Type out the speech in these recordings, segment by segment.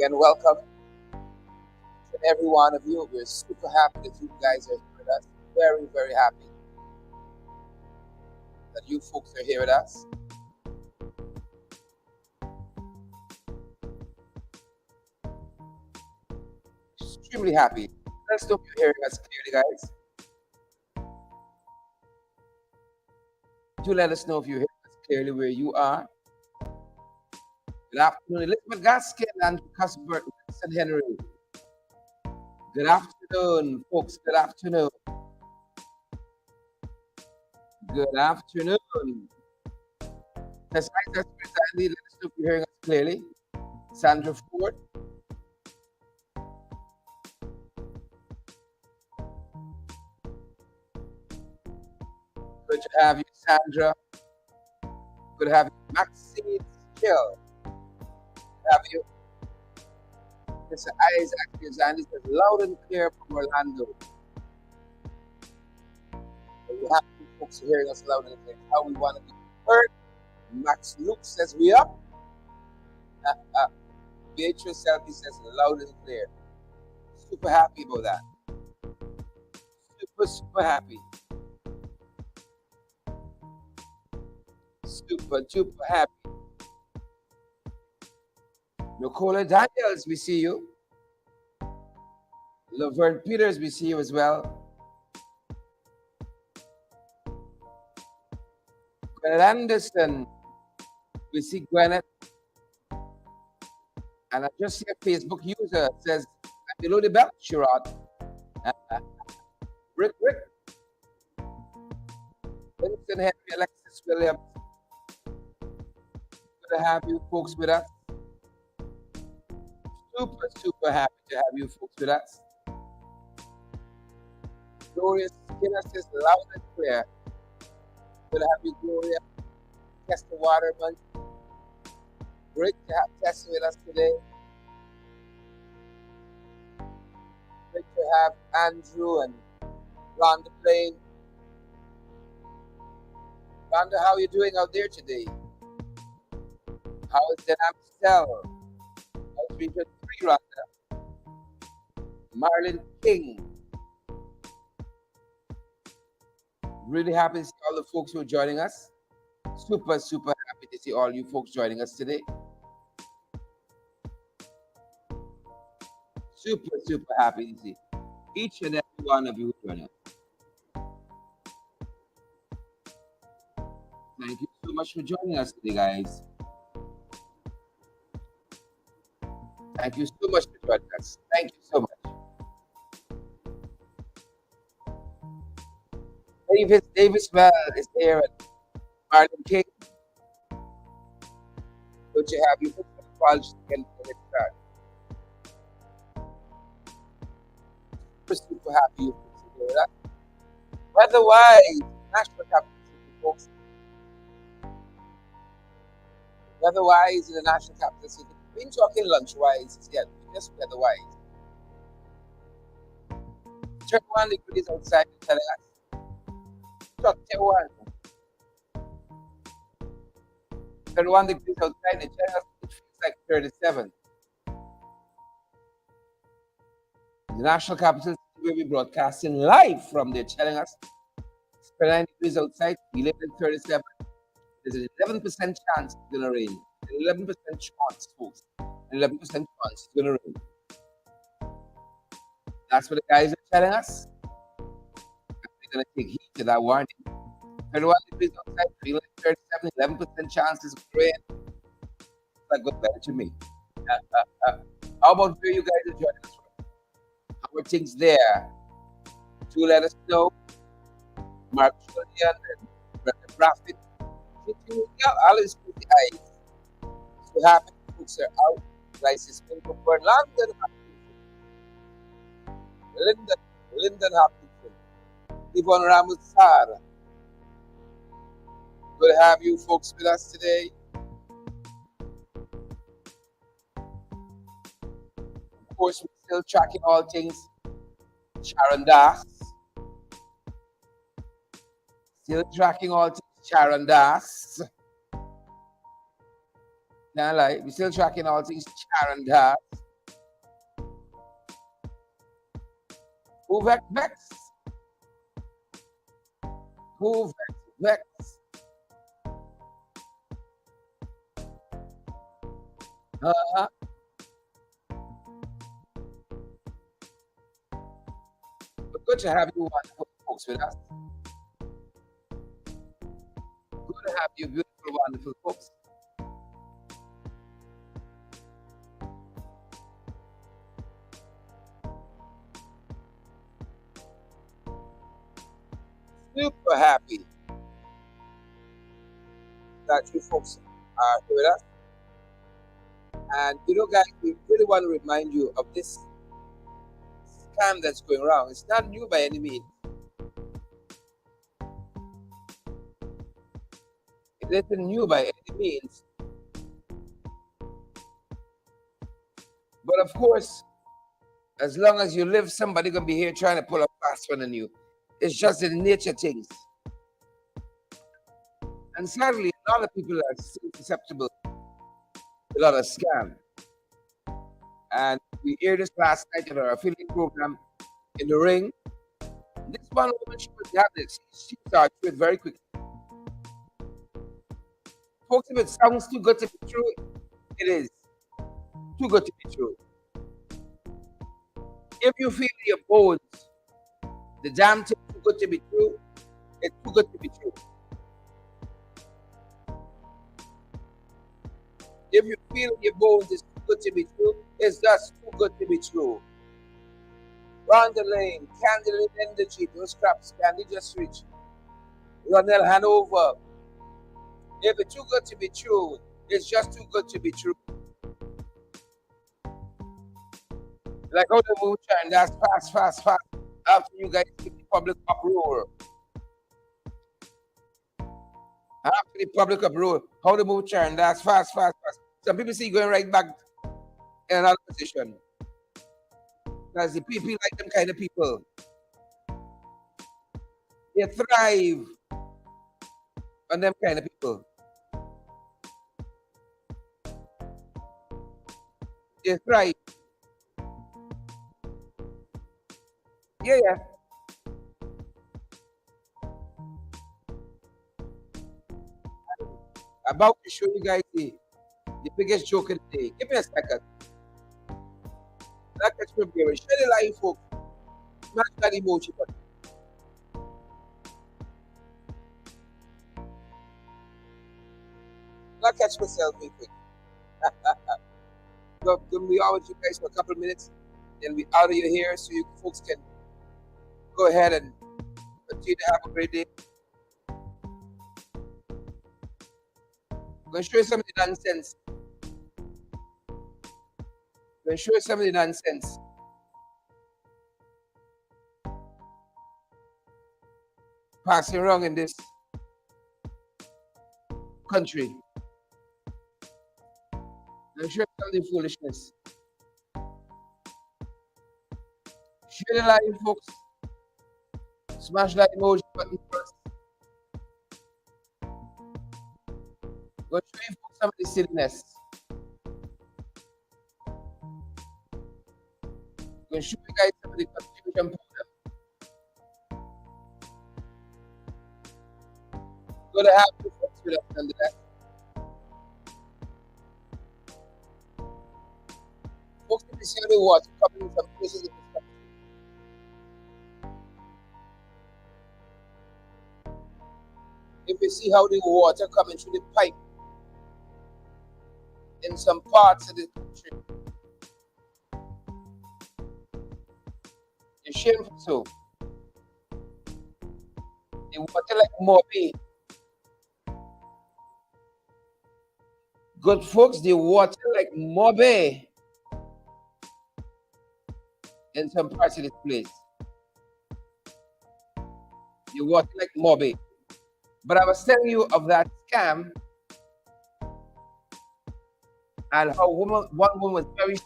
Again, welcome to every one of you. We're super happy that you guys are here with us. Very, very happy that you folks are here with us. Extremely happy. Let's know if you're hearing us clearly, guys. Do let us know if you're hearing us clearly where you are. Good afternoon, Elizabeth Gaskin and Cuthbert Wilson Henry. Good afternoon, folks. Good afternoon. Good afternoon. That's Isaac Andy. Let us know if you're hearing us clearly. Sandra Ford. Good to have you, Sandra. Good to have you, Maxine Chill. Have you? Mr. Isaac Andy says loud and clear from Orlando. We have you folks hearing us loud and clear. How we want to be heard. Max Luke says we up. Beatrice Selfie says loud and clear. Super happy about that. Super happy. Super happy. Nicola Daniels, we see you. Laverne Peters, we see you as well. Gwyneth Anderson, we see Gwyneth. And I just see a Facebook user says, below the belt, Sherrod. Rick. Winston Henry, Alexis Williams. Good to have you folks with us. Super happy to have you folks with us. Gloria Skinner says loud and clear. Good to have you, Gloria. Tessa Waterman. Great to have Tessa with us today. Great to have Andrew and Rhonda Plain. Rhonda, how are you doing out there today? How is Dynamic Cell? How's Region 3, Rhonda? Marlon King. Really happy to see all the folks who are joining us. Super happy to see all you folks joining us today. Super happy to see each and every one of you joining us. Thank you so much for joining us today, guys. Thank you so much for joining us. Thank you so much. Davis Well is here at Marlon King. Good to have you for the college again for the start. Super happy you folks are here with us. Weather-wise, National Capital City, folks. Weather-wise in the National Capital City. We ain't talking lunch-wise yet, just weather-wise. 31 degrees outside telling us. 31 degrees outside, and telling us it feels like 37. The National Capital City will be broadcasting live from there, telling us it's 29 degrees outside, 11:37. There's an 11% chance it's going to rain. 11% chance, folks. 11% chance it's going to rain. That's what the guys are telling us. They're going to take heed to that warning. 31 degrees outside, feeling 37, 11% chances of rain. That goes better to me. How about where you guys are joining us from? How are things there? Do let us know. Mark Julian and Brenda Braffit. Alice with the eyes. So happy folks are out. Crisis from London. Lyndon Hopkinson. Yvonne Ramos Sara. Good to have you folks with us today. Of course, we're still tracking all things Sharon Das. Still tracking all things Sharon Das. Can't lie, we're still tracking all things Sharon Das. Who vex? Vex. Who vex? Vex. Uh-huh. But good to have you wonderful folks with us. Good to have you beautiful, wonderful folks. Super happy that you folks are here with us. And you know, guys, we really want to remind you of this scam that's going around. It's not new by any means. It isn't new by any means. But of course, as long as you live, somebody gonna be here trying to pull a fast one on you. It's just the nature things. And sadly, a lot of people are still susceptible to a lot of scam. And we aired this last night at our affiliate program in the ring. This one woman, she was have this. She started to it very quickly. Folks, if it sounds too good to be true, it is too good to be true. If you feel in your bones the damn thing too good to be true, it's too good to be true. If you feel in your bones it's too good to be true, it's just too good to be true. Round the lane, Candle in Energy, those scraps, Candy just reach. Ronell Hanover. If it's too good to be true, it's just too good to be true. Like how the moonshine, that's fast, fast, fast. After you guys get the public uproar. After the public uproar, how the moonshine, that's fast, fast, fast. Some people see you going right back in another position. Because the people like them kind of people. They thrive on them kind of people. They thrive. Yeah, yeah. About to show you guys the biggest joke of the day. Give me a second. That catch me beer. Share the live, folks. Smash that emoji button. Not catch myself real quick. So, then we are with you guys for a couple of minutes. Then we out of your hair so you folks can go ahead and continue to have a great day. I'm going to show you some of the nonsense. I'm going to show you some of the nonsense passing around in this country. I'm going to show you some of the foolishness. Share the live, folks. Smash that emoji button first. I'm going to show you folks some of the silliness. I'm going to show you guys some of the confusion powder. Going to have you folks with us nonetheless. Folks, if you see the water coming in some places in this country, if you see how the water coming through the pipe in some parts of the country, it's shameful. So the water like Moby. Good folks, the water like Moby in some parts of this place. The water like Moby. But I was telling you of that scam and how one woman was very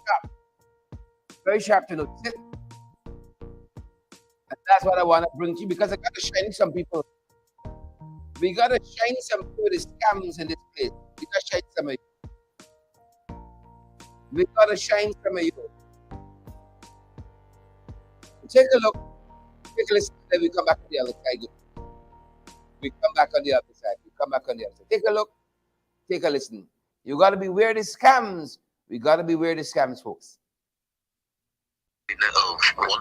sharp to notice it. And that's what I want to bring to you because I got to shine some people. We got to shine some people with the scams in this place. We got to shine some of you. We got to shine some of you. Take a look Take a listen, then we come back on the other side. We come back on the other side. We come back on the other side. Take a look. Take a listen. You got to be aware of the scams. We got to be aware of the scams, folks. Of $1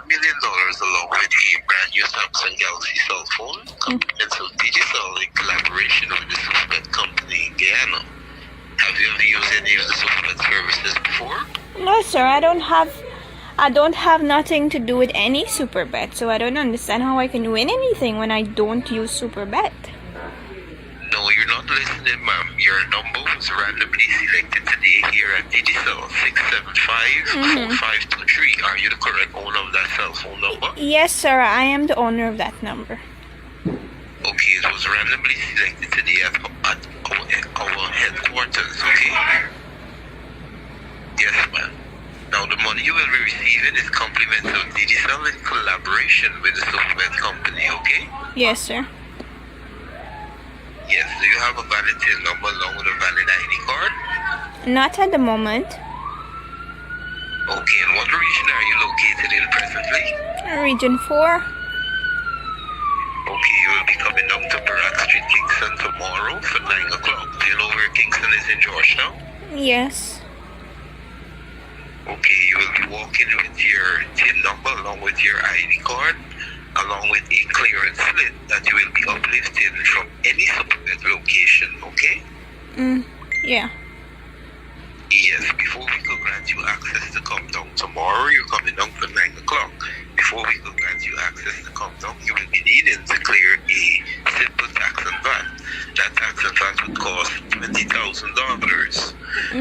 million along with a brand new Samsung Galaxy cell phone, compliments of Digicel in collaboration with the Superbet company in Guyana. Have you ever used any of the Superbet services before? No, sir. I don't have nothing to do with any Superbet, so I don't understand how I can win anything when I don't use Superbet. No, you're not listening, ma'am. Your number was randomly selected today here at Digicel 675-4523. Are you the correct owner of that cell phone number? Yes, sir. I am the owner of that number. Okay, it was randomly selected today at our headquarters, okay? Yes, ma'am. Now, the money you will be receiving is compliments of Digicel in collaboration with the Superbet company, okay? Yes, sir. Yes, do you have a valid TIN number along with a valid ID card? Not at the moment. Okay, and what region are you located in presently? Region 4. Okay, you will be coming down to Barak Street, Kingston tomorrow for 9 o'clock. Do you know where Kingston is in Georgetown? Yes. Okay, you will be walking with your TIN number along with your ID card, along with a clearance slip that you will be uplifting from any Superbet location, okay? Yeah. Yes, before we could grant you access to come down tomorrow, you're coming down for 9 o'clock. Before we could grant you access to come down, you will be needing to clear a simple tax and VAT. That tax and VAT would cost $20,000.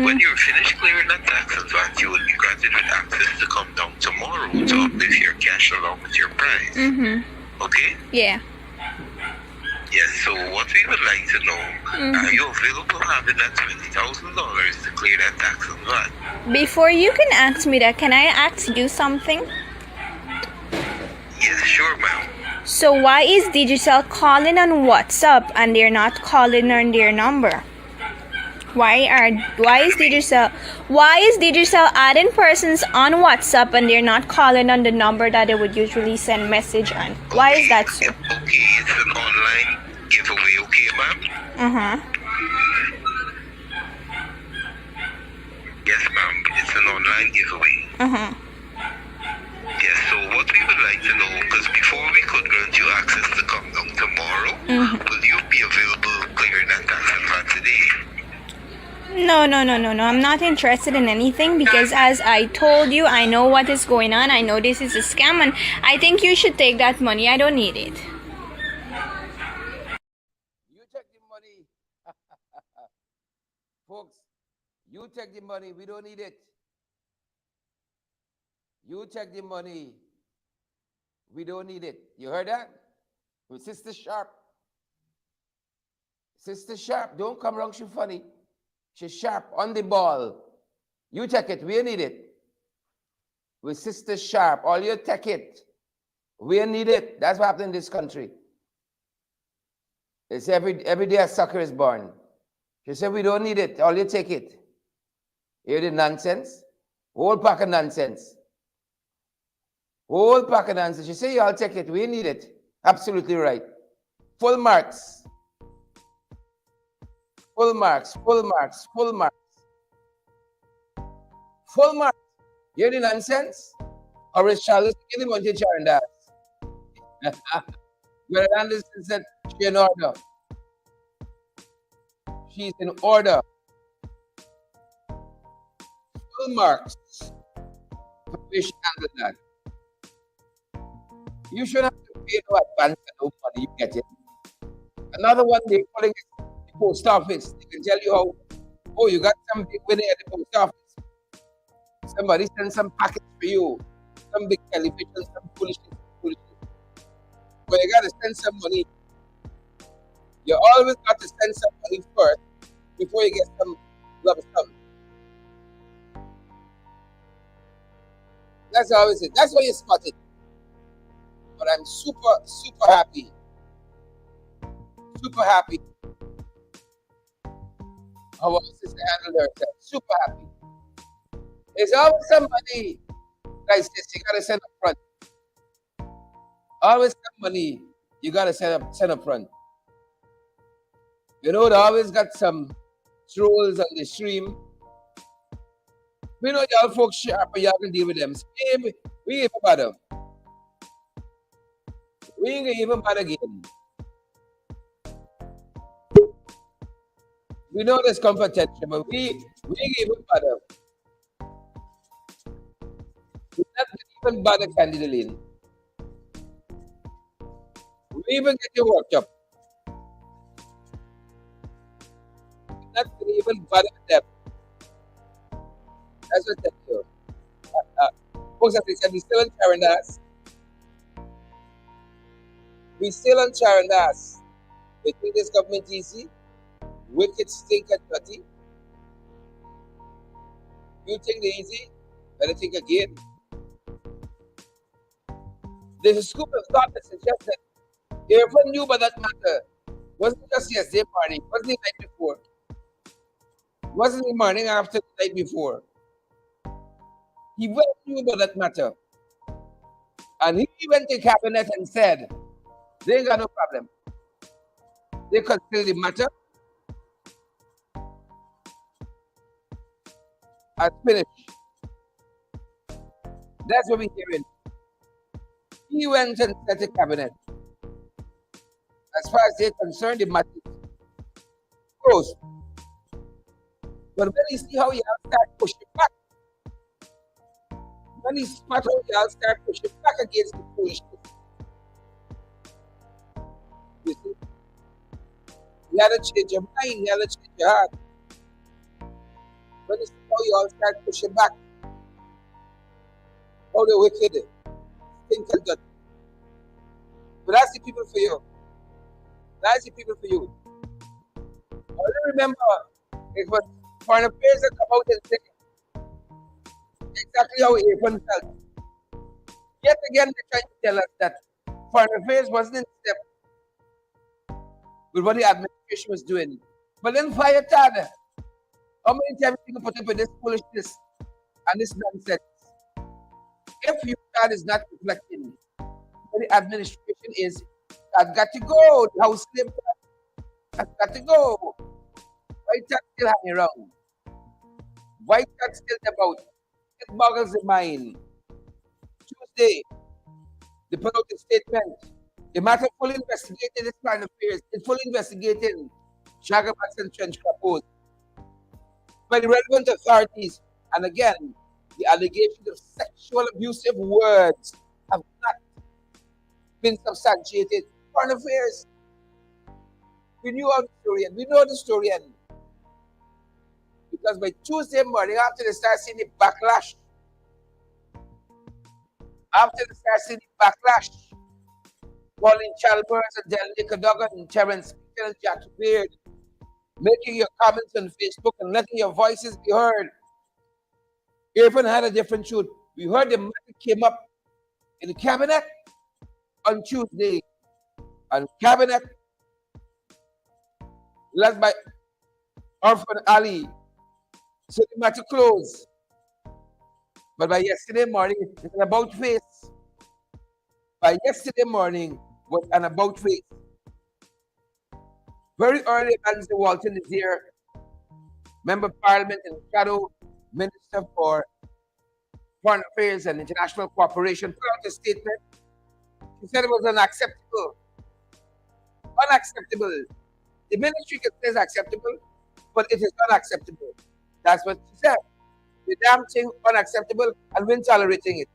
When you're finished clearing that tax and VAT, you will be granted with access to come down tomorrow to uplift your cash along with your prize. Okay? Yeah. Yes, so what we would like to know, are you available having that $20,000 to clear that tax and VAT? Before you can ask me that, can I ask you something? Yes, sure, ma'am. So why is Digicel calling on WhatsApp and they're not calling on their number? Why is Digicel adding persons on WhatsApp and they're not calling on the number that they would usually send message on? Why is that so? Okay, it's an online giveaway, okay, ma'am? Yes, ma'am, it's an online giveaway. Yes, so what we would like to know, because before we could grant you access to come down tomorrow, will you be available clearing that tax and VAT today? No. I'm not interested in anything because as I told you, I know what is going on. I know this is a scam and I think you should take that money. I don't need it. You take the money. Folks, you take the money. We don't need it. You take the money. We don't need it. You heard that? With Sister Sharp. Sister Sharp, don't come around, she's funny. She's sharp, on the ball. You take it, we need it. With Sister Sharp, all you take it. We need it. That's what happened in this country. It's every day a sucker is born. She said, we don't need it, all you take it. Hear the nonsense? Whole pack of nonsense. Whole pack of nonsense. She said, I'll take it, we need it. Absolutely right. Full marks. Full marks, full marks, full marks. Full marks. You hear the nonsense? Or is Charles getting on to Charandas? Where Anderson said she's in order. She's in order. Full marks. We should handle that. You shouldn't have to pay no advance and no money, you get it. Another one they're calling it the post office. They can tell you how, oh, you got some big winning at the post office. Somebody send some packets for you, some big television, some foolishness. But you got to send some money. You always got to send some money first before you get some love stuff. That's always it. That's why you spot it. But I'm super happy. Super happy. How our sister handled herself. Super happy. There's always somebody like this you gotta send up front. Always have money. You gotta send up front. You know, they always got some trolls on the stream. We know y'all folks sharp and y'all can deal with them. We ain't even bother. We ain't gonna even bother again. We know there's competition, but we ain't even bother. We're not gonna even bother Candy Lane. We even get your workshop. We're not gonna even bother them. That's what I tell you. Folks, as I said, we still on Charandas. We still on Charandas. We think this government easy. Wicked stink and dirty. You think they're easy? Better think again. There's a school of thought that suggests that everyone knew about that matter. Wasn't just yesterday morning, wasn't the night before. Wasn't the morning after the night before. He well knew about that matter. And he went to cabinet and said, they ain't got no problem. They consider the matter as finished. That's what we're hearing. He went and said to cabinet. As far as they're concerned, the matter is closed. But when you see how y'all start pushing back, when you smart how y'all start pushing back against the foolishness, you see, you gotta change your mind, you gotta change your heart. When you see how y'all start pushing back, how the wicked think and done. But that's the people for you. That's the people for you. I only remember it was foreign affairs that come out and say exactly how April felt. Yet again, they're trying to tell us that foreign affairs wasn't in step with what the administration was doing. But then fire Tad. How many times you can put up with this foolishness and this nonsense? If your Tad is not reflecting what the administration is, that's got to go. The house slave has got to go. Why Tad still hanging around? Why Tad still about? It boggles the mind. Tuesday, they put out a statement. The matter fully investigated this kind of affairs. It's fully investigating Shagabats and Trench Kapos by the relevant authorities. And again, the allegations of sexual abusive words have not been substantiated. Foreign affairs. We knew how the story end. We know the story end. Because by Tuesday morning, after they start seeing the backlash, Pauline Chalmers and Delany Cadogan and Terence Speaker and Jack Beard, making your comments on Facebook and letting your voices be heard. Everyone had a different truth. We heard the matter came up in the cabinet on Tuesday. And cabinet, led by Orphan Ali, so the matter closed. But by yesterday morning, it's an about face. By yesterday morning was an about face. Very early, Anthony Walton is here, Member of Parliament and Shadow Minister for Foreign Affairs and International Cooperation, put out a statement. She said it was unacceptable. Unacceptable. The ministry can say it's acceptable, but it is unacceptable. That's what she said. The damn thing unacceptable, and we're tolerating it.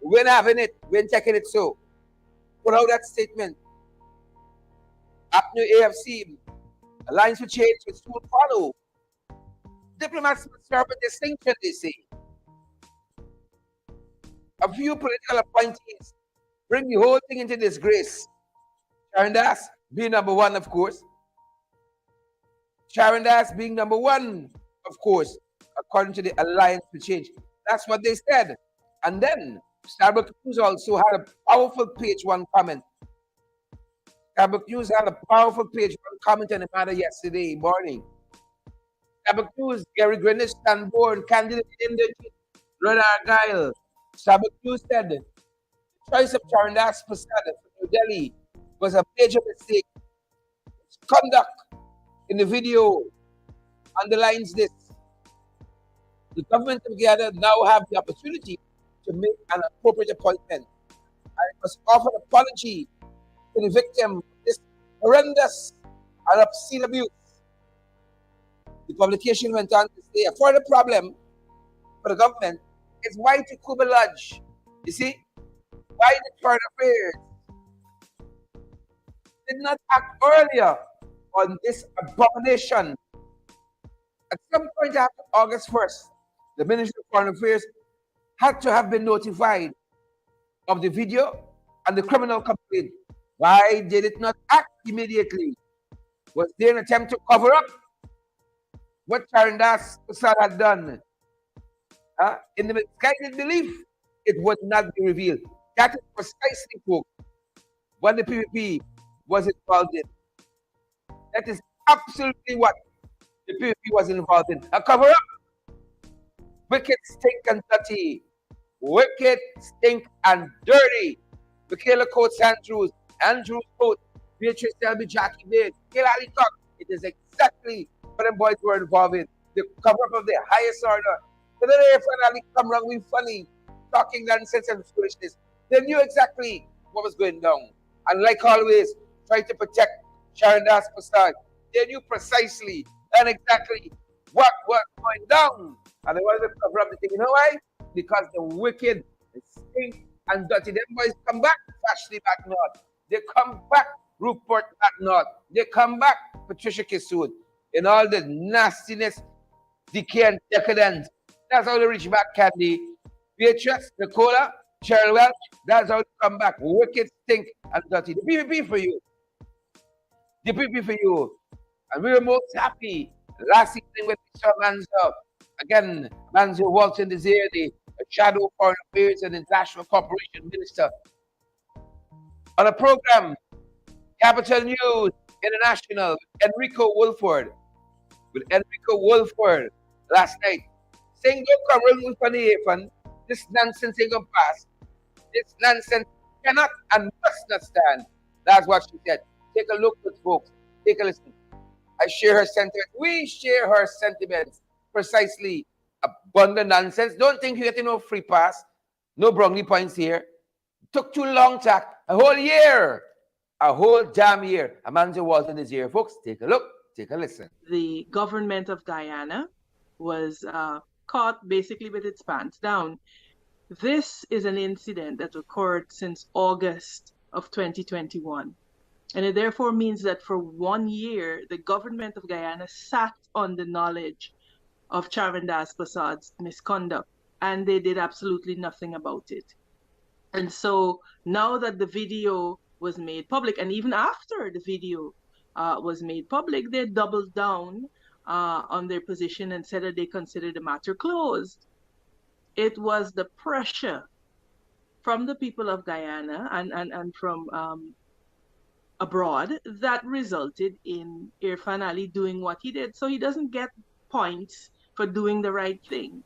We're having it, we're taking it so. Put out that statement. APNU AFC, Alliance for Change will soon follow. Diplomats must serve a distinction, they say. A few political appointees bring the whole thing into disgrace. Sharon Das being number one, of course. Sharon Das being number one, of course, according to the Alliance for Change. That's what they said. And then Starbuck News also had a powerful page one comment. Starbuck News had a powerful page one comment on the matter yesterday morning. Starbuck News, Gary Greenwich, Stanborn, candidate in the Ron Argyle. Starbuck News said choice of Charandas Prasad from New Delhi was a major mistake. His conduct in the video underlines this. The government of Guyana now have the opportunity to make an appropriate appointment, and it must offer an apology to the victim of this horrendous and obscene abuse. The publication went on to say a further problem for the government is why to Cuba Lodge. You see, why the Foreign Affairs did not act earlier on this abomination. At some point after August 1st, the Ministry of Foreign Affairs had to have been notified of the video and the criminal complaint. Why did it not act immediately? Was there an attempt to cover up what Charandas Prasad had done? In the misguided belief it would not be revealed. That is precisely, folks, what the PPP was involved in. That is absolutely what the PPP was involved in. A cover-up. Wicked, stink, and dirty. Wicked, stink, and dirty. Michaela Coates Andrews Coates, Beatrice Selby, Jackie Baird, Gail Ali Cox. It is exactly what them boys were involved in. The cover-up of the highest order. But then they finally come around with funny, talking nonsense and foolishness. They knew exactly what was going down. And like always, trying to protect Charandas Prasad. They knew precisely and exactly what was going down. And they wanted to cover up the thing. You know why? Because the wicked, the stink, and dirty. Them boys come back, Ashley back north. They come back, Rupert back north. They come back, Patricia Kissoon. In all the nastiness, decay, and decadence. That's how they reach back, Candy. Beatrice, Nicola, Cheryl Welch, that's how they come back. Wicked, stink, and dirty. The PPP for you. The PPP for you. And we were most happy last evening with Mr. Manzo. Again, Manzo Walton Desir, the Shadow Foreign Affairs and International Corporation Minister. On a program, Capital News International, with Enrico Wolford last night. Saying don't come around with funny fun. This nonsense ain't gonna pass. This nonsense cannot and must not stand. That's what she said. Take a look at folks. Take a listen. I share her sentiments. We share her sentiments. Precisely. Abundant nonsense. Don't think you're getting no free pass. No brownie points here. Took too long to act. A whole year. A whole damn year. Amanda Walton is here, folks. Take a look. Take a listen. The government of Guyana was caught basically with its pants down. This is an incident that occurred since August of 2021. And it therefore means that for 1 year, the government of Guyana sat on the knowledge of Charandas Prasad's misconduct, and they did absolutely nothing about it. And so now that the video was made public, and even after the video was made public, they doubled down on their position and said that they considered the matter closed. It was the pressure from the people of Guyana and from abroad that resulted in Irfan Ali doing what he did. So he doesn't get points for doing the right thing.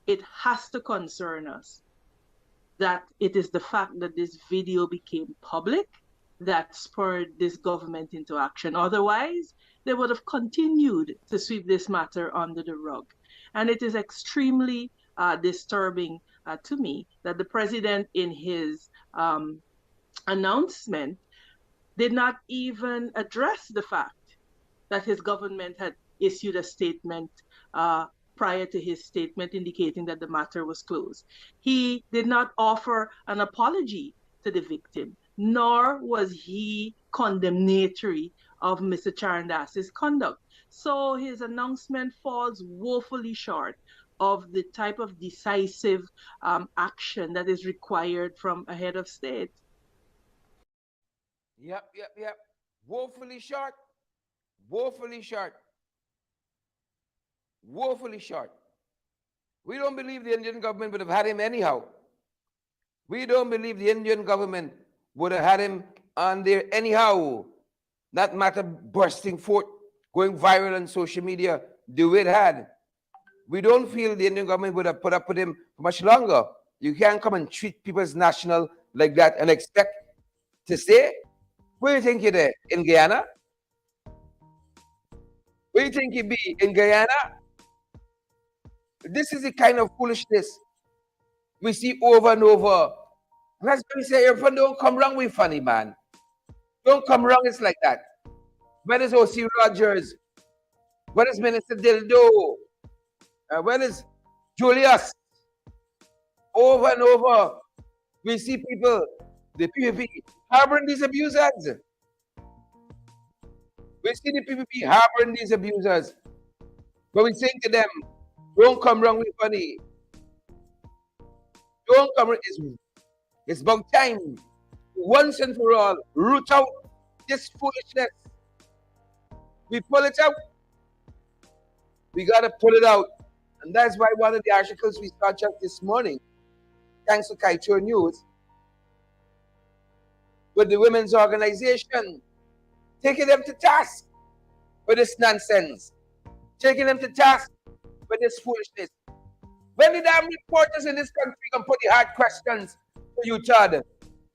It has to concern us that it is the fact that this video became public that spurred this government into action. Otherwise, they would have continued to sweep this matter under the rug. And it is extremely disturbing to me that the president in his announcement did not even address the fact that his government had issued a statement prior to his statement indicating that the matter was closed. He did not offer an apology to the victim, nor was he condemnatory of Mr. Charandas's conduct. So his announcement falls woefully short of the type of decisive action that is required from a head of state. Yep. Woefully short. Woefully short. Woefully short. We don't believe the Indian government would have had him anyhow. We don't believe the Indian government would have had him on there anyhow. That matter bursting forth, going viral on social media the way it had. We don't feel the Indian government would have put up with him for much longer. You can't come and treat people's national like that and expect to stay. Where do you think you're there? In Guyana? Where do you think you be? In Guyana? This is the kind of foolishness we see over and over. That's why we say, everyone don't come wrong with funny, man. Don't come wrong, it's like that. Where is O.C. Rogers? Where is Minister Dildo? Where is Julius? Over and over, we see people, the PPP, harboring these abusers. We see the PPP harboring these abusers. But we say to them, don't come wrong with money. Don't come wrong. It's about time, once and for all, root out this foolishness. We pull it out. We got to pull it out. And that's why one of the articles we saw just this morning, thanks to Kaito News, with the women's organization, taking them to task for this nonsense, taking them to task for this foolishness. When the damn reporters in this country can put the hard questions to you, Chad,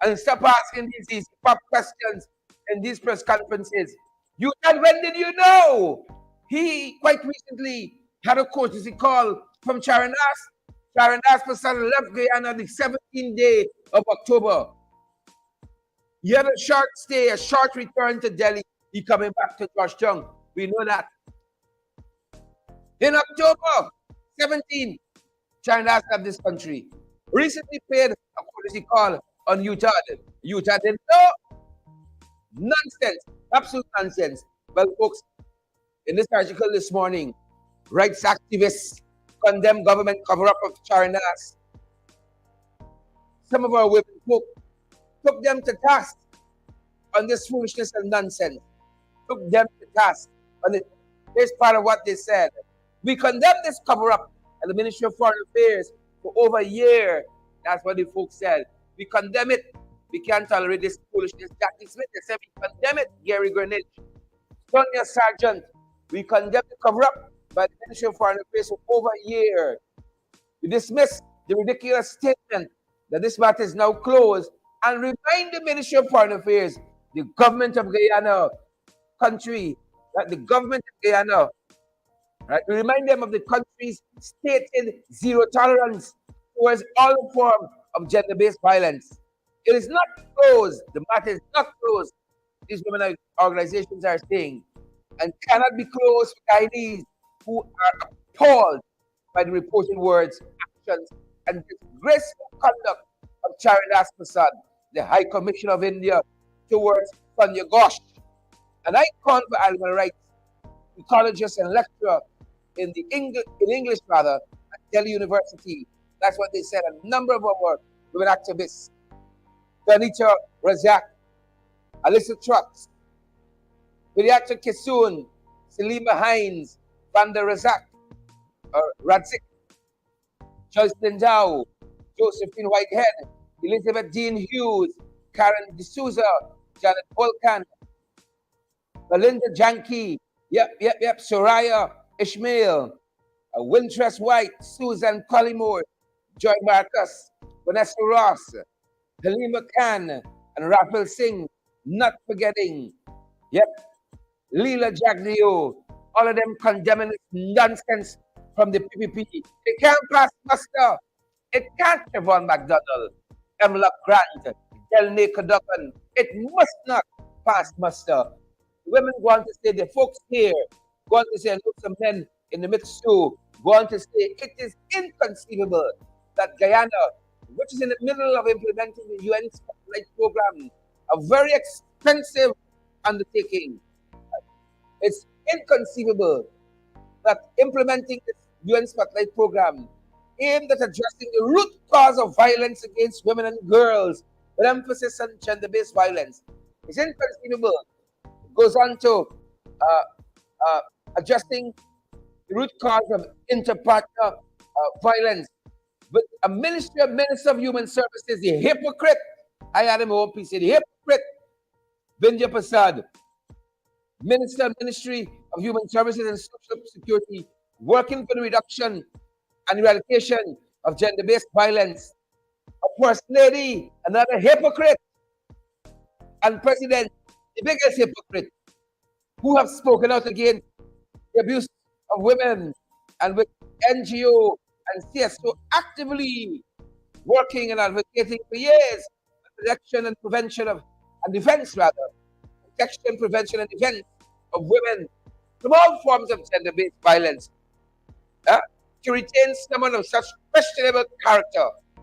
and stop asking these pop questions in these press conferences? You, Chad, when did you know? He quite recently had a courtesy call from Charan Das. Charan Das left Guyana the 17th day of October. He had a short stay, a short return to Delhi. He coming back to Georgetown. We know that. In October 17, Charan Das left this country. Recently paid a courtesy call on Utah. Utah didn't know. Nonsense. Absolute nonsense. Well, folks, in this article this morning, rights activists condemn government cover-up of Charan Das. Some of our women folk took them to task on this foolishness and nonsense. Took them to task on it. Here's part of what they said. We condemn this cover-up at the Ministry of Foreign Affairs for over a year. That's what the folks said. We condemn it. We can't tolerate this foolishness. Jackie Smith, they said we condemn it. Gary Greenidge, Sonia Sargent, we condemn the cover-up by the Ministry of Foreign Affairs for over a year. We dismiss the ridiculous statement that this matter is now closed and remind the Ministry of Foreign Affairs, the government of Guyana, country, that the government of Guyana, right, we remind them of the country's stated zero tolerance towards all forms of gender-based violence. It is not closed. The matter is not closed. These women organizations are saying, and cannot be closed for Guyanese who are appalled by the reported words, actions, and disgraceful conduct of Charan Das, the High Commissioner of India, towards Sonia Ghosh, an icon for animal rights, ecologist and lecturer in English at Delhi University. That's what they said. A number of our women activists, Danita Razak, Alyssa Trucks, Vidyata Kisoon, Selima Hines, Vanda Razak, Radzik, Joyce Lindau, Josephine Whitehead, Elizabeth Dean Hughes, Karen D'Souza, Janet Volkan, Belinda Janke, Soraya Ishmael, Wintress White, Susan Collymore, Joy Marcus, Vanessa Ross, Halima Khan, and Raphael Singh, not forgetting, Leela Jagdeo, all of them condemning this nonsense from the PPP. It can't pass muster. It can't, Yvonne McDonald, Emla Grant, Delnay Cadogan. It must not pass muster. Women want to say, the folks here want to say, look, some men in the midst too, want to say, it is inconceivable that Guyana, which is in the middle of implementing the UN Spotlight program, a very expensive undertaking. It's inconceivable that implementing this UN Spotlight program aimed at addressing the root cause of violence against women and girls, with emphasis on gender-based violence. It's inconceivable. It goes on to addressing the root cause of interpartner violence. But a Minister of Human Services, the hypocrite, I had him OPC, the hypocrite, Vindhya Prasad, Ministry of Human Services and Social Security, working for the reduction and eradication of gender-based violence, A first lady, another hypocrite, and president, the biggest hypocrite, who have spoken out against the abuse of women, and with NGO and CSO actively working and advocating for years for protection and prevention of, and defense rather, protection, prevention, and defense of women from all forms of gender-based violence. To retain someone of such questionable character to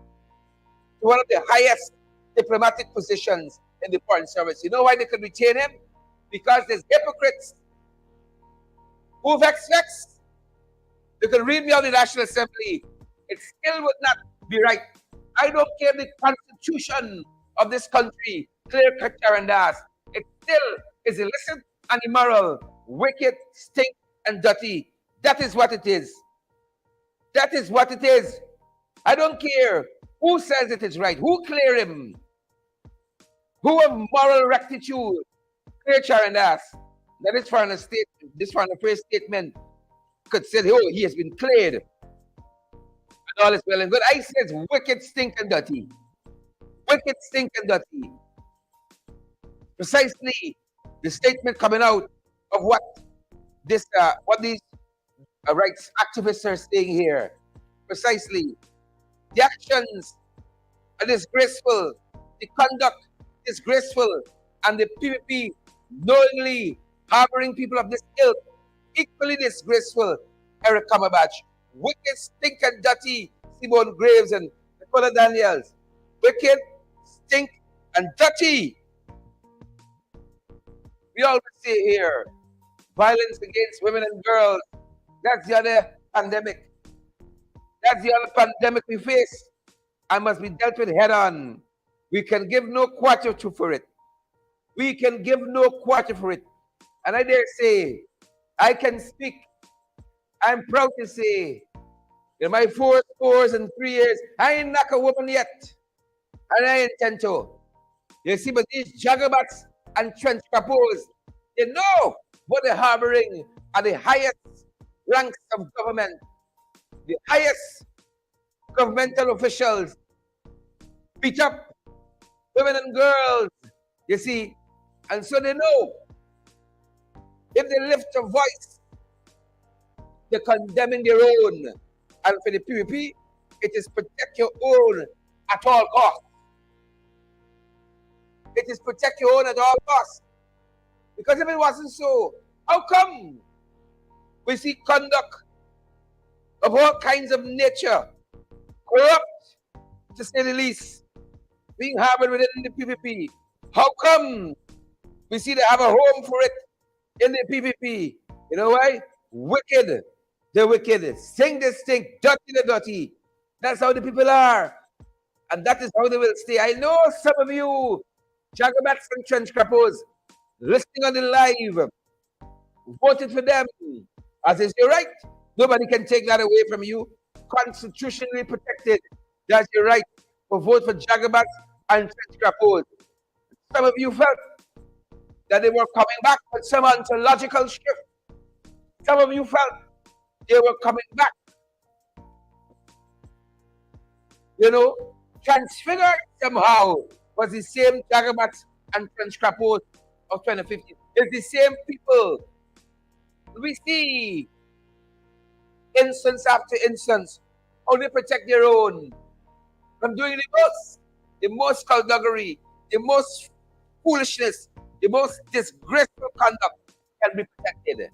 one of the highest diplomatic positions in the foreign service. You know why they could retain him? Because there's hypocrites who vex. You can read me out the National Assembly. It still would not be right. I don't care the constitution of this country, clear cut and ass. It still is illicit and immoral, wicked, stink, and dirty. That is what it is. That is what it is. I don't care who says it is right. Who clear him? Who have moral rectitude? Clear and ass. That is foreign state. This foreign affairs statement could say, oh, he has been cleared. And all is well and good. I says wicked, stink, and dirty. Wicked, stink, and dirty. Precisely the statement coming out of what these rights activists are saying here. Precisely. The actions are disgraceful. The conduct disgraceful. And the PPP knowingly harboring people of this ilk, equally disgraceful. Eric Cumberbatch, wicked, stink, and dirty. Simone Graves and Nicola Daniels, wicked, stink, and dirty. We always say here, violence against women and girls. That's the other pandemic. That's the other pandemic we face and must be dealt with head on. We can give no quarter for it. We can give no quarter for it. And I dare say, I can speak. I'm proud to say, in my 4 scores and 3 years, I ain't knock a woman yet. And I intend to. You see, but these jagabats and trench capos, they know what they're harboring at the highest ranks of government, the highest governmental officials, beat up women and girls, you see. And so they know if they lift a voice, they're condemning their own. And for the PPP, it is protect your own at all costs. It is protect your own at all costs. Because if it wasn't so, how come we see conduct of all kinds of nature, corrupt, to say the least, being harbored within the PPP? How come we see they have a home for it in the PPP? You know why? Wicked, the wicked. Stink the stink, dirty the dirty. That's how the people are. And that is how they will stay. I know some of you, jagabats and trench crappos, listening on the live, voted for them. As is your right. Nobody can take that away from you. Constitutionally protected. That's your right to vote for jagabats and trench crappos. Some of you felt that they were coming back with some ontological shift. Some of you felt they were coming back, transfigured somehow. Was the same jagabats and French capos of 2015. It's the same people. We see instance after instance how they protect their own from doing the most skullduggery, the most foolishness, the most disgraceful conduct can be protected.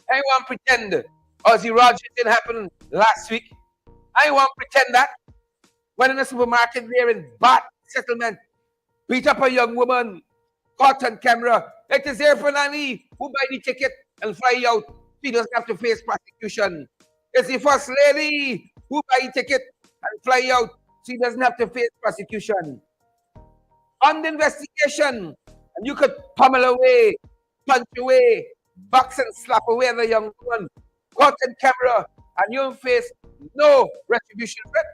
I want to pretend Ozzy Rogers didn't happen last week. I want to pretend that when in a supermarket there in Bath Settlement, beat up a young woman, caught on camera. It is S3E59 who buy the ticket and fly out. She doesn't have to face prosecution. It's the first lady who buy the ticket and fly out. She doesn't have to face prosecution. On the investigation, and you could pummel away, punch away, box and slap away the young woman, caught on camera, and you face no retribution for it.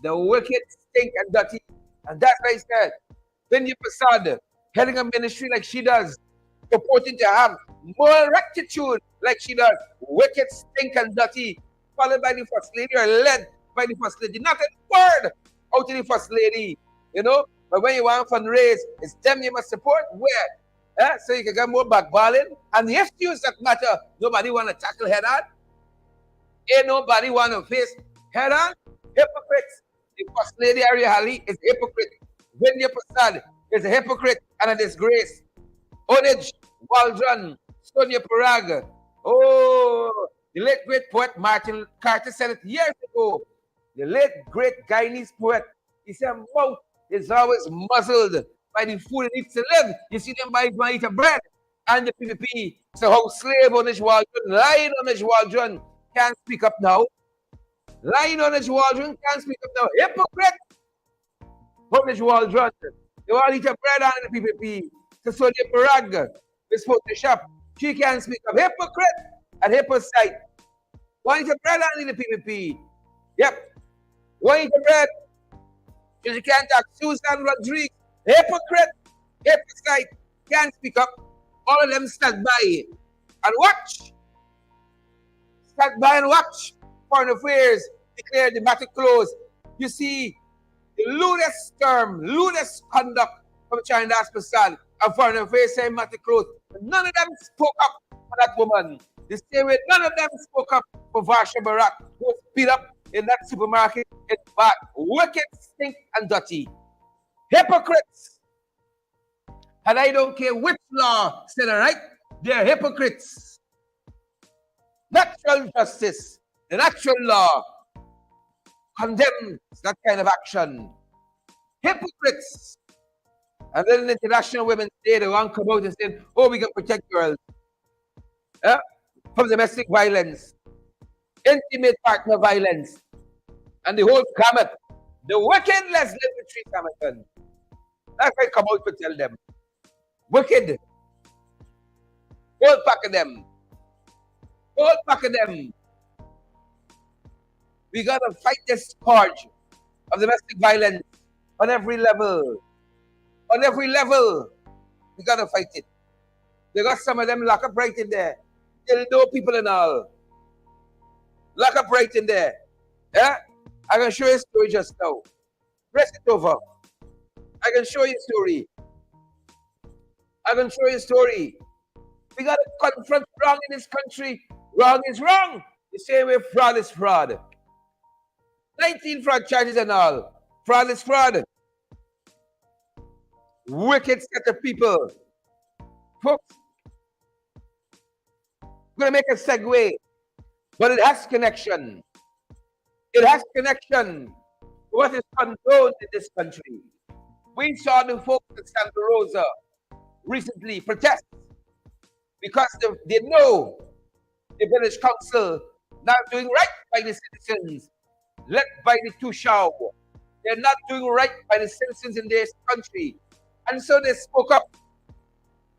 The wicked, stink, and dirty. And that's why I said, Vinny Prasad, heading a ministry like she does, purporting to have moral rectitude like she does, wicked, stink, and dirty, followed by the first lady or led by the first lady. Not a word out to the first lady, you know. But when you want fundraise, it's them you must support. Where? So you can get more backballing. And the issues that matter, nobody want to tackle head on. Ain't nobody want to face head on. Hypocrites. The first lady Ari Hali is a hypocrite. Vinaya Prasad is a hypocrite and a disgrace. Onij Waldron, Sonia Parag. Oh, the late great poet Martin Carter said it years ago. The late great Guyanese poet, he said, mouth is always muzzled by the food it needs to live. You see them by eat a bread and the PPP. So how slave Onij Waldron, lying Onij Waldron, can't speak up now. Lying Onij Waldron can't speak up now. Hypocrite! Onij Waldron, they all eat a bread on the PPP. So Sonia Parag, is Photoshop. She can't speak up. Hypocrite and hypocrite. Why eat a bread on the PPP? Yep. Why eat a bread? Because you can't talk. Susan Rodriguez, hypocrite, hypocrite, can't speak up. All of them stand by and watch. Stand by and watch. Foreign Affairs declare the matter closed. You see, the lewdest term, lewdest conduct from China Prasad and Foreign Affairs saying matter closed. None of them spoke up for that woman. The same way none of them spoke up for Varsha Barak, who was beat up in that supermarket in Bath. Wicked, stink, and dirty. Hypocrites. And I don't care which law said it right, they're hypocrites. Natural justice, the natural law condemns that kind of action. Hypocrites. And then the International Women's Day, they want to come out and say, oh, we can protect girls from domestic violence, intimate partner violence, and the whole gamut. The wicked Leslie Patrice Hamilton. That's why I come out to tell them. Wicked. Whole pack of them. Whole pack of them. We got to fight this scourge of domestic violence on every level. On every level. We got to fight it. They got some of them lock up right in there. They'll know people and all. Lock up right in there. Yeah? I can show you a story just now. Press it over. I can show you a story. I can show you a story. We got to confront wrong in this country. Wrong is wrong. The same way fraud is fraud. 19 fraud charges and all. Fraud is fraud. Wicked set of people. Folks, I'm going to make a segue, but it has connection. It has connection to what is condoned in this country. We saw the folks at Santa Rosa recently protest because they know the village council not doing right by the citizens, led by the Tushao. They're not doing right by the citizens in this country. And so they spoke up.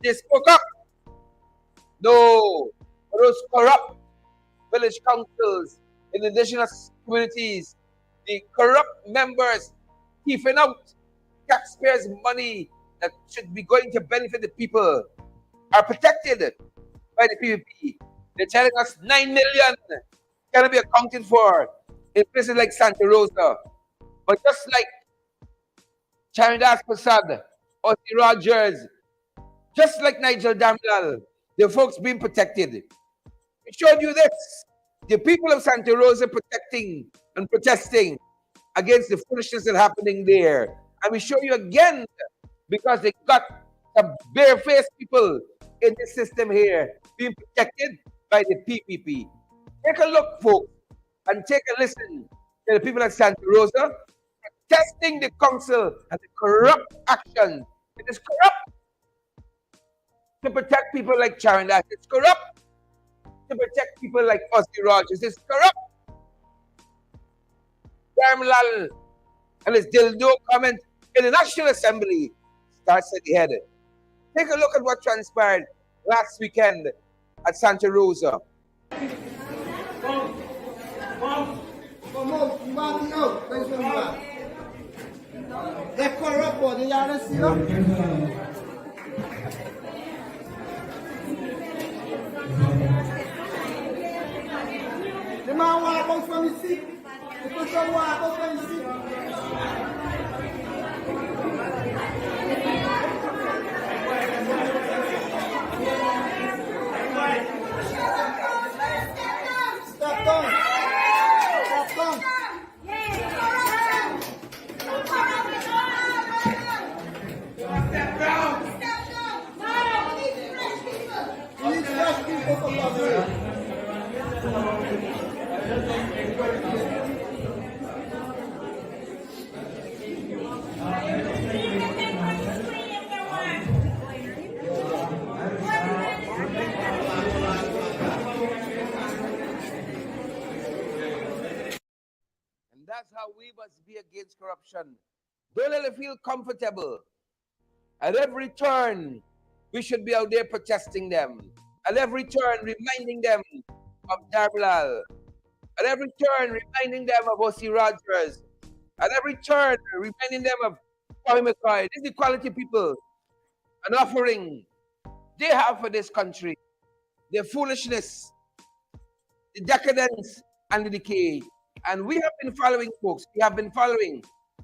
They spoke up. No, those corrupt village councils in indigenous communities, the corrupt members thieving out taxpayers' money that should be going to benefit the people are protected by the PPP. They're telling us 9 million cannot be accounted for in places like Santa Rosa. But just like Charidas Prasad, Ozzy Rogers, just like Nigel Damlal, the folks being protected. We showed you this. The people of Santa Rosa protecting and protesting against the foolishness that's happening there. And we show you again because they got some barefaced people in the system here being protected by the PPP. Take a look, folks, and take a listen to the people at Santa Rosa protesting the council and the corrupt action. It is corrupt to protect people like Charandas. It's corrupt to protect people like Ozzy Rogers. It's corrupt. Darmlal and his dildo comment in the National Assembly starts at the head. Take a look at what transpired last weekend at Santa Rosa. They're corrupt, but they are still. The man walk out from his seat. Put some water for you, see? Step down. Step down. We need fresh people for government. And that's how we must be against corruption. Don't let it feel comfortable. At every turn, we should be out there protesting them. At every turn, reminding them of Darbilal. At every turn, reminding them of O.C. Rogers. At every turn, reminding them of Kwame McCoy. This is the quality people. An offering they have for this country. Their foolishness, the decadence, and the decay. And we have been following, folks. We have been following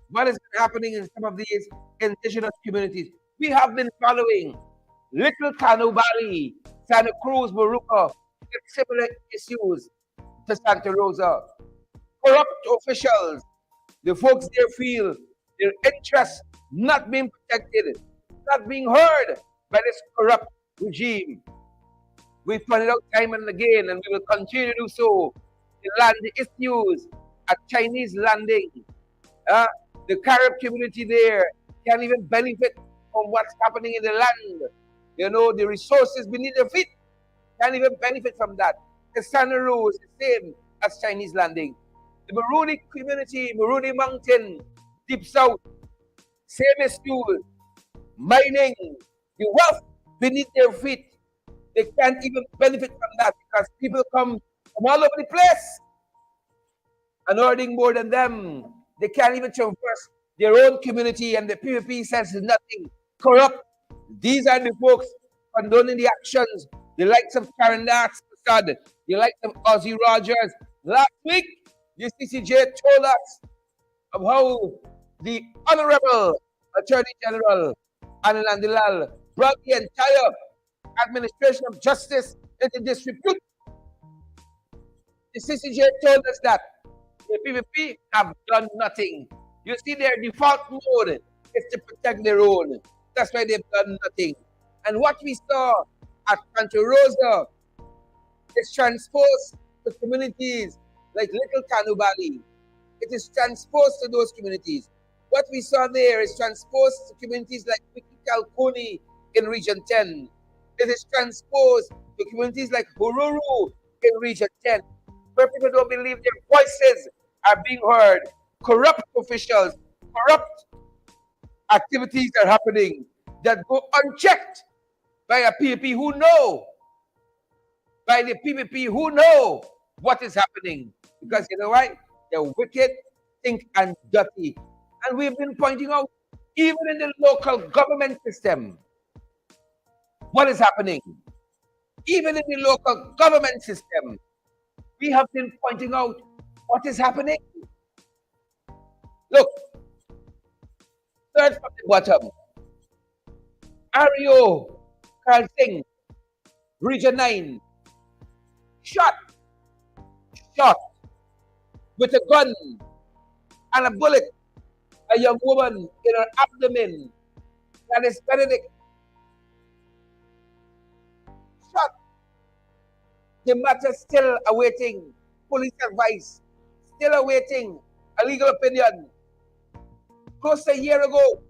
what is happening in some of these indigenous communities. We have been following Little Canubali, Santa Cruz, Moruca, similar issues to Santa Rosa. Corrupt officials, the folks there feel their interests not being protected, not being heard by this corrupt regime. We pointed out time and again, and we will continue to do so. The land issues at Chinese landing. The Carib community there can't even benefit from what's happening in the land. You know, the resources beneath their feet can't even benefit from that. The Sanaro is the same as Chinese landing. The Maruni community, Maruni Mountain, Deep South, same issues. Mining, the wealth beneath their feet, they can't even benefit from that because people come from all over the place and earning more than them. They can't even traverse their own community, and the PPP says nothing. Corrupt. These are the folks condoning the actions. The likes of Karen Dax, the likes of Ozzy Rogers. Last week, the CCJ told us of how the Honorable Attorney General Anil Andilal brought the entire administration of justice into disrepute. The CCJ told us that the PPP have done nothing. You see, their default mode is to protect their own. That's why they've done nothing. And what we saw at Santa Rosa is transposed to communities like Little Canubali. It is transposed to those communities. What we saw there is transposed to communities like Wiki Kalkuni in Region 10. It is transposed to communities like Bururu in Region 10, where people don't believe their voices are being heard. Corrupt officials, corrupt activities are happening that go unchecked by a PPP who know, by the PPP who know what is happening. Because you know why? They're wicked, think, and dirty. And we've been pointing out, even in the local government system, what is happening. Even in the local government system, we have been pointing out what is happening. Look, third from the bottom, Ario Karl Singh, Region 9, shot with a gun and a bullet, a young woman in her abdomen. That is Benedict. Shot. The matter still awaiting police advice, still awaiting a legal opinion. Close to a year ago.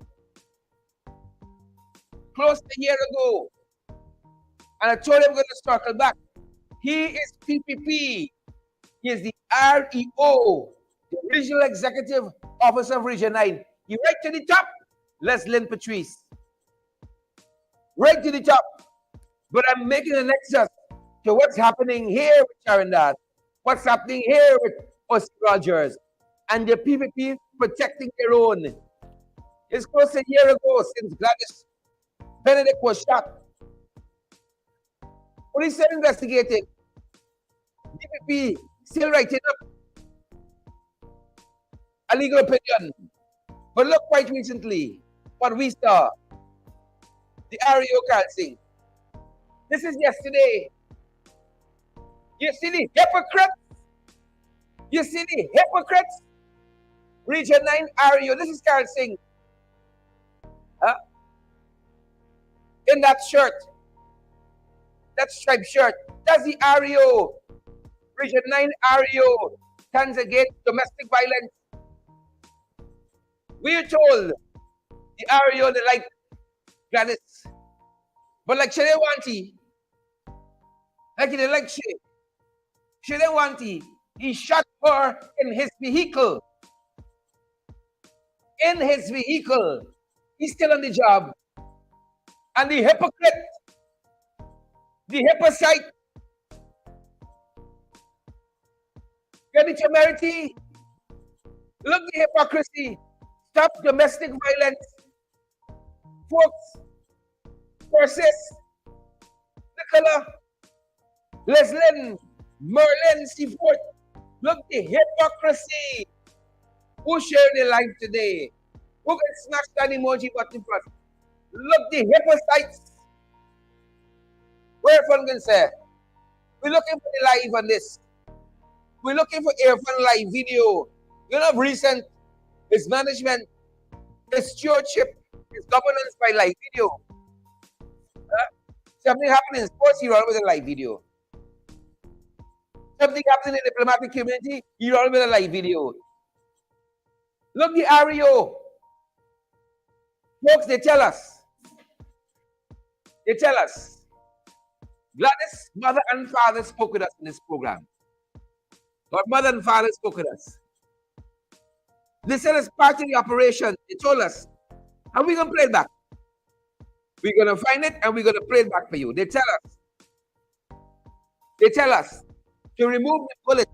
And I told him I'm going to circle back. He is PPP. He is the REO, the Regional Executive Officer of Region 9. He right to the top, Les Lynn Patrice. Right to the top. But I'm making an nexus to what's happening here with Sharon Dad, what's happening here with Ozzy Rogers, and the PPP protecting their own. It's close to a year ago since Gladys Benedict was shot. Police are investigating. DPP still writing up. a legal opinion. But look quite recently, what we saw, the REO calcing. This is yesterday. You see the hypocrites? You see the hypocrites? Region 9 REO. This is Carl Singh. In that shirt, that striped shirt. That's the REO. Region 9 REO stands against domestic violence. We're told the REO, they like Gladys. But like Shade Wanty, like they like Shade Wanty, he shot her in his vehicle. In his vehicle. He's still on the job. And the hypocrite, the hypocrite, get the temerity. Look the hypocrisy. Stop domestic violence. Folks, Persis, Nicola, Leslyn, Merlin, Seaford. Look the hypocrisy. Who shared their life today? Who can smash that emoji button first? Look the hypocrites. Where fun can say? We're looking for the live on this. We're looking for Airfun live video. You know, recent, his management, his stewardship, his governance by live video. Something happened in sports, he run with a live video. Something happened in the diplomatic community, he run with a live video. Look the REO. Folks, they tell us. Gladys, mother and father spoke with us in this program. Our mother and father spoke with us. They said as part of the operation, they told us, and we're going to play it back. We're going to find it and we're going to play it back for you. They tell us to remove the bullet.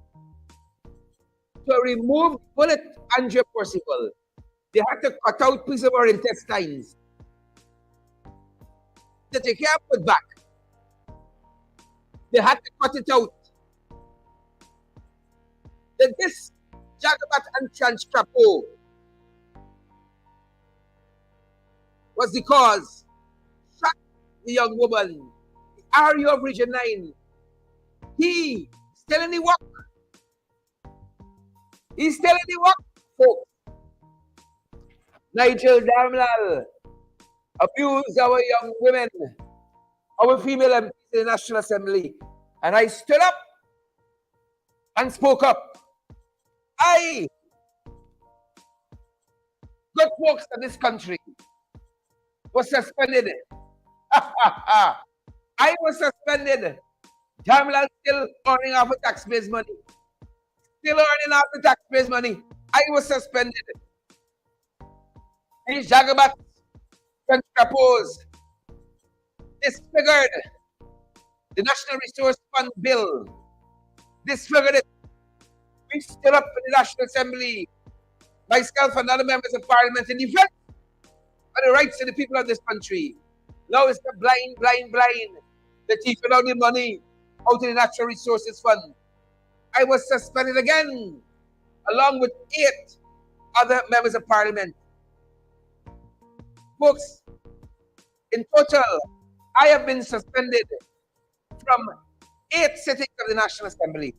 To remove the bullet, Andrea Percival. They had to cut out pieces of our intestines that they can't put back. They had to cut it out. That this Jagabat and Chanstrapo was the cause. Shot the young woman, the REO of Region 9. He still in the work. He's still in the work, folks. Nigel Damlal abused our young women, our female MPs in the National Assembly. And I stood up and spoke up. Good folks of this country was suspended. I was suspended. Damlal still earning off the taxpayers' money. Still earning off the taxpayers' money. I was suspended. These Jagabats proposed, disfigured the National Resource Fund bill. Disfigured it. We stood up in the National Assembly, myself and other members of Parliament, in defense of the rights of the people of this country. Now it's the blind, the thief without the money out of the Natural Resources Fund. I was suspended again, along with 8 other members of Parliament. Folks, in total, I have been suspended from 8 sittings of the National Assembly.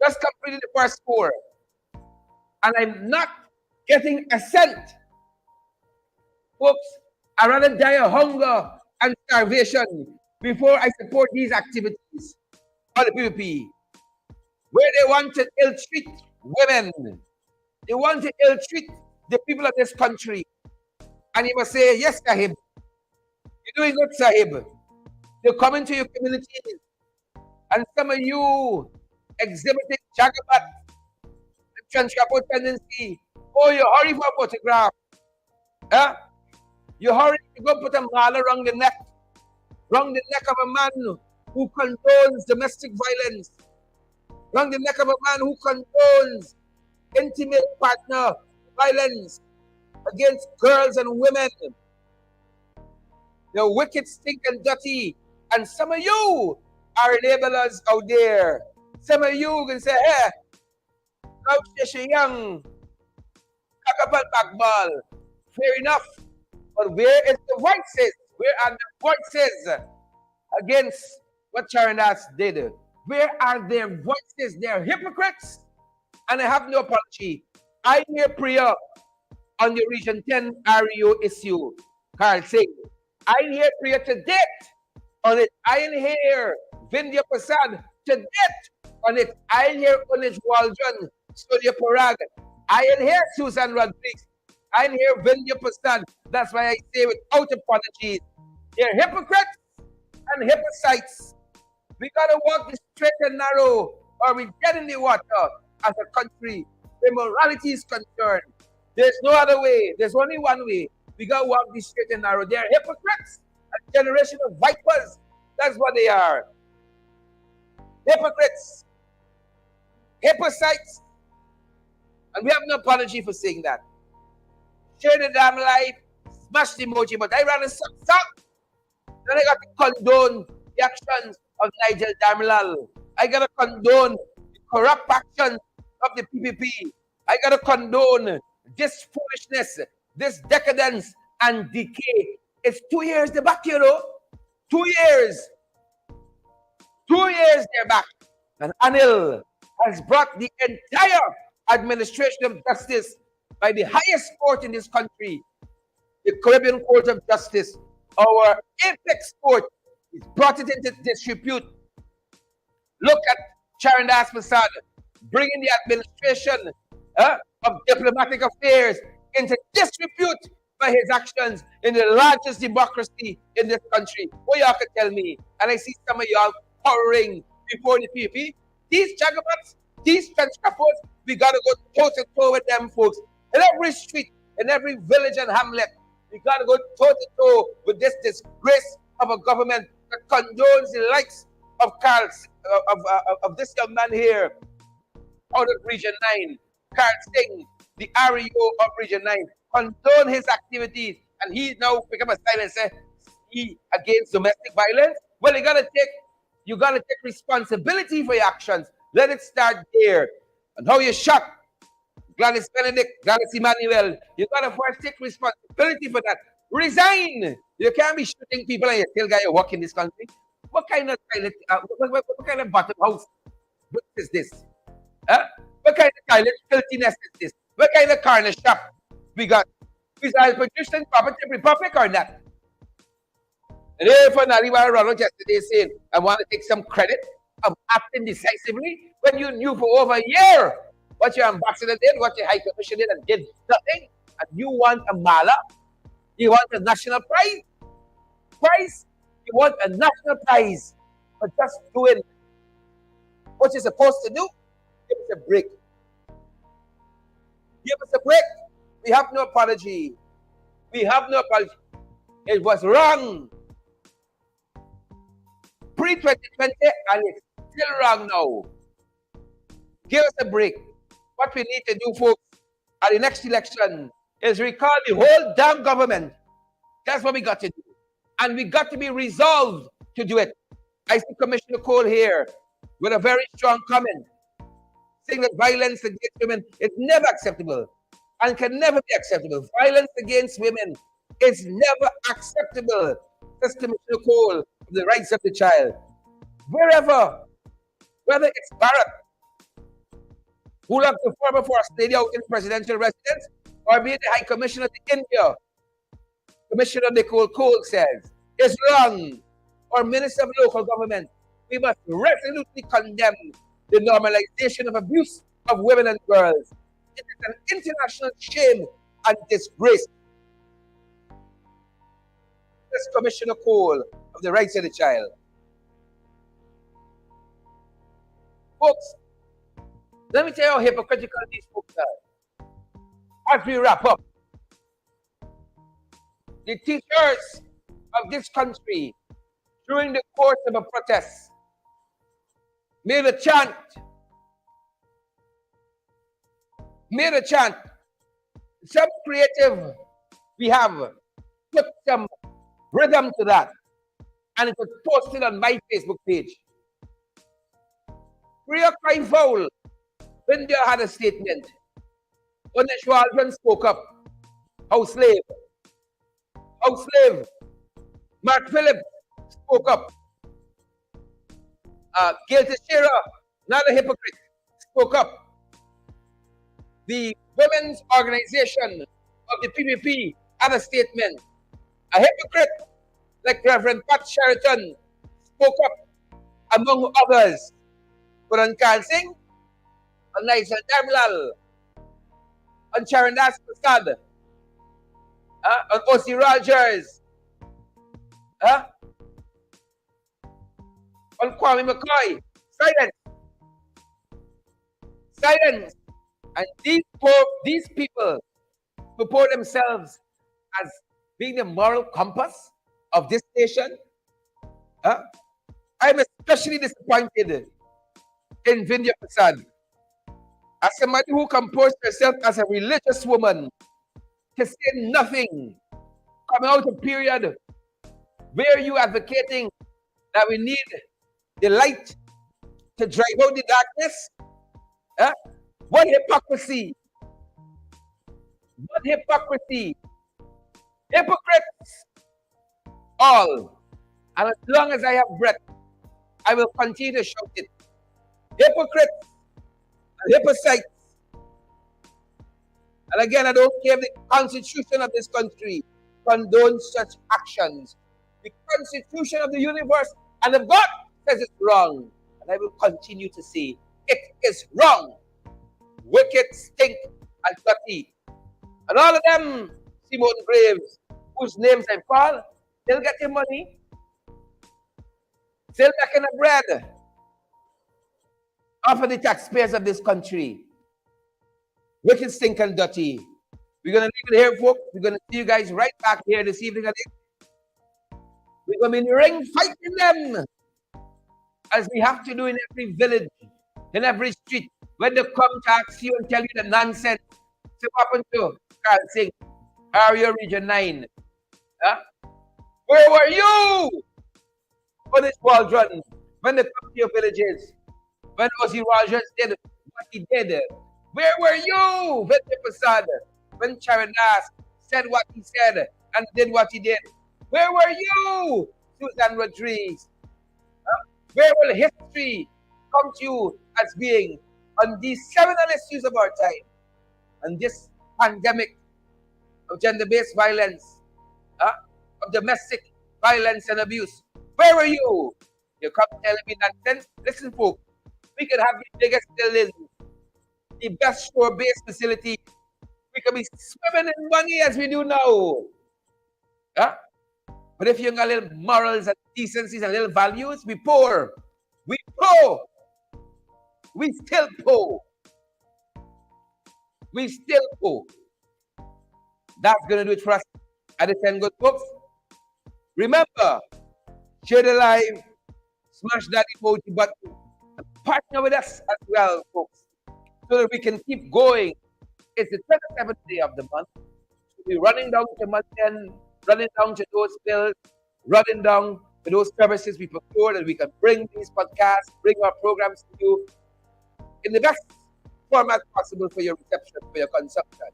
Just completed the first 4. And I'm not getting a cent. Folks, I'd rather die of hunger and starvation before I support these activities of the PPP, where they want to ill-treat women. They want to ill-treat the people of this country. And you must say, yes, Sahib, you're doing good, Sahib. You're coming to your communities. And some of you exhibiting Jagabat and Chantrapo tendency. Oh, you hurry for a photograph. You hurry to go put a mala around the neck of a man who condones domestic violence, around the neck of a man who condones intimate partner violence against girls and women. They're wicked, stink, and dirty. And some of you are labelers out there. Some of you can say, hey, now she's young. about backball. Fair enough. But where is the voices? Where are the voices against what Charandas did? Where are their voices? They're hypocrites. And I have no apology. I hear prayer on the Region 10 REO issue, Carl Singh. I hear prayer to death on it. I hear Vindhya Prasad to death on it. I hear Unish Waldron, Surya Parag. I hear Susan Rodriguez. I hear Vindhya Prasad. That's why I say without apologies, they're hypocrites and hypocrites. We gotta walk the straight and narrow, or we get in the water as a country where morality is concerned. There's no other way. There's only one way. We gotta walk the straight and narrow. They're hypocrites, a generation of vipers. That's what they are. Hypocrites, hypocrites, and we have no apology for saying that. Share the damn life, smash the emoji, but I rather suck. Then I got to condone the actions of Nigel Damlal. I got to condone the corrupt actions of the PPP. I got to condone this foolishness, this decadence and decay. It's 2 years they're back, 2 years. 2 years they're back. And Anil has brought the entire administration of justice by the highest court in this country, the Caribbean Court of Justice, our apex court. He's brought it into disrepute. Look at Charandas Prasad bringing the administration of diplomatic affairs into disrepute by his actions in the largest democracy in this country. What y'all can tell me? And I see some of y'all powering before the PPP. These jagabats, these transcrippers, we gotta go toe-to-toe with them folks. In every street, in every village and hamlet, we gotta go toe-to-toe with this disgrace of a government that condones the likes of of this young man here out of Region 9, Carl Singh, the REO of Region 9, condone his activities, and he now pick up a sign and say he against domestic violence. Well, you gotta take responsibility for your actions. Let it start there. And how you shot Gladys Benedict, Gladys Emmanuel, you gotta first take responsibility for that. Resign. You can't be shooting people and you still got your work in this country. What kind of toilet, what kind of bottom house is this? What kind of toilet filthiness is this? What kind of corner shop we got? Is I producing property republic or not? And if Nariwa Ronald yesterday saying, I want to take some credit of acting decisively when you knew for over a year what your ambassador did, what your high commissioner did, and did nothing, and you want a mala? You want a national prize? You want a national prize for just doing what you're supposed to do? Give us a break. Give us a break. We have no apology. We have no apology. It was wrong pre-2020 and it's still wrong now. Give us a break. What we need to do, folks, at the next election is recall the whole damn government. That's what we got to do. And we got to be resolved to do it. I see Commissioner Cole here with a very strong comment saying that violence against women is never acceptable and can never be acceptable. Violence against women is never acceptable. That's Commissioner Cole, the rights of the child. Wherever, whether it's Bharat, who loves the former First Lady out in presidential residence, or be it the High Commissioner to India, Commissioner Nicole Cole says, is wrong, or Minister of Local Government, we must resolutely condemn the normalization of abuse of women and girls. It is an international shame and disgrace. This Commissioner Cole of the Rights of the Child. Folks, let me tell you how hypocritical these folks are. As we wrap up, the teachers of this country, during the course of a protest, made a chant. Some creative, we have put some rhythm to that, and it was posted on my Facebook page. Priya cry foul. India had a statement. Onish Waldron spoke up. House slave. House slave. Mark Phillips spoke up. Gail Teixeira, not a hypocrite, spoke up. The women's organization of the PPP had a statement. A hypocrite like Reverend Pat Sheraton spoke up, among others. Quran Khan Singh, on Nigel Damlal, on Charandas Prasad, on O.C. Rogers, on Kwame McCoy. Silence. Silence. And these people purport themselves as being the moral compass of this nation. I'm especially disappointed in Vindhya Prasad. As somebody who composed herself as a religious woman, to say nothing, coming out of a period where you advocating that we need the light to drive out the darkness. What hypocrisy! What hypocrisy! Hypocrites! All. And as long as I have breath, I will continue to shout it. Hypocrites and hypocrites. And again, I don't care if the Constitution of this country condones such actions. The Constitution of the universe and of God says it's wrong. And I will continue to say it is wrong. Wicked, stink, and dirty. And all of them, Simone Graves, whose names I call, they'll get their money. Still making the bread off of the taxpayers of this country. Wicked, stink, and dirty. We're going to leave it here, folks. We're going to see you guys right back here this evening. We're going to be in the ring fighting them, as we have to do in every village, in every street. When they come to ask you and tell you the nonsense, so what happened to Carl Singh, Area Region 9? Where were you on this Waldron when they come to your villages? When O.C. Rogers did what he did? Where were you, Vindhya Prasad, when Charan Das said what he said and did what he did? Where were you, Susan Rodriguez? Where will history come to you as being on these seminal issues of our time, and this pandemic of gender-based violence, of domestic violence and abuse? Where were you? You come telling me nonsense? Listen, folks, we could have the biggest buildings, the best shore-based facility. We could be swimming in money as we do now. But if you got little morals and decencies and little values, we poor. We poor. We still poor. We still poor. That's going to do it for us at the 10 Good Folks. Remember, share the live, smash that emoji button, and partner with us as well, folks, so that we can keep going. It's the 27th day of the month. We'll be running down to month end, running down to those bills, running down to those services we procure, that we can bring these podcasts, bring our programs to you in the best format possible for your reception, for your consumption.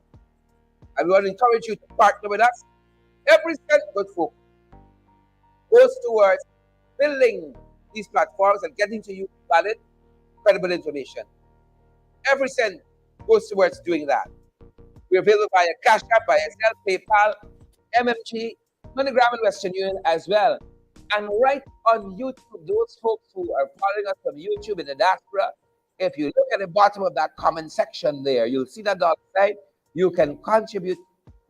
And we want to encourage you to partner with us. Every cent, good folk, goes towards building these platforms and getting to you valid, credible information. Every cent goes towards doing that. We're available via Cash App, via Zelle, PayPal, MMG, MoneyGram, and Western Union as well. And right on YouTube, those folks who are following us from YouTube in the diaspora, if you look at the bottom of that comment section there, you'll see that dollar sign. You can contribute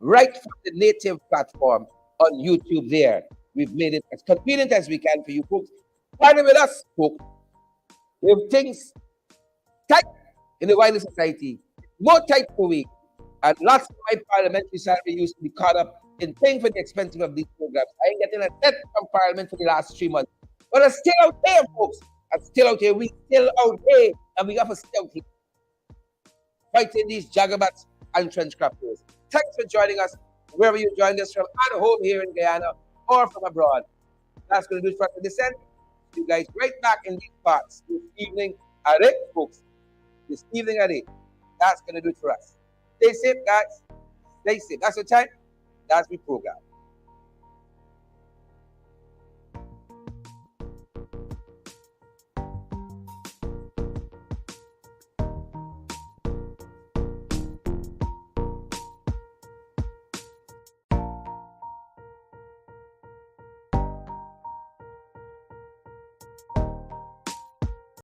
right from the native platform on YouTube there. We've made it as convenient as we can for you folks. Partner with us, folks. If things tight in the wider society, more tight per week, and lots of my parliamentary salary used to be caught up in paying for the expenses of these programs. I ain't getting a cent from Parliament for the last 3 months. But I'm still out there, folks. I'm still out here. We still out here. And we have to stay out here, fighting these jagabats and trench crafters. Thanks for joining us, wherever you joined us from, at home here in Guyana or from abroad. That's going to do it for us in this end. See you guys right back in these parts this evening at 8, folks. This evening at 8. That's going to do it for us. Stay safe, guys. Stay safe. That's your time. That's the program.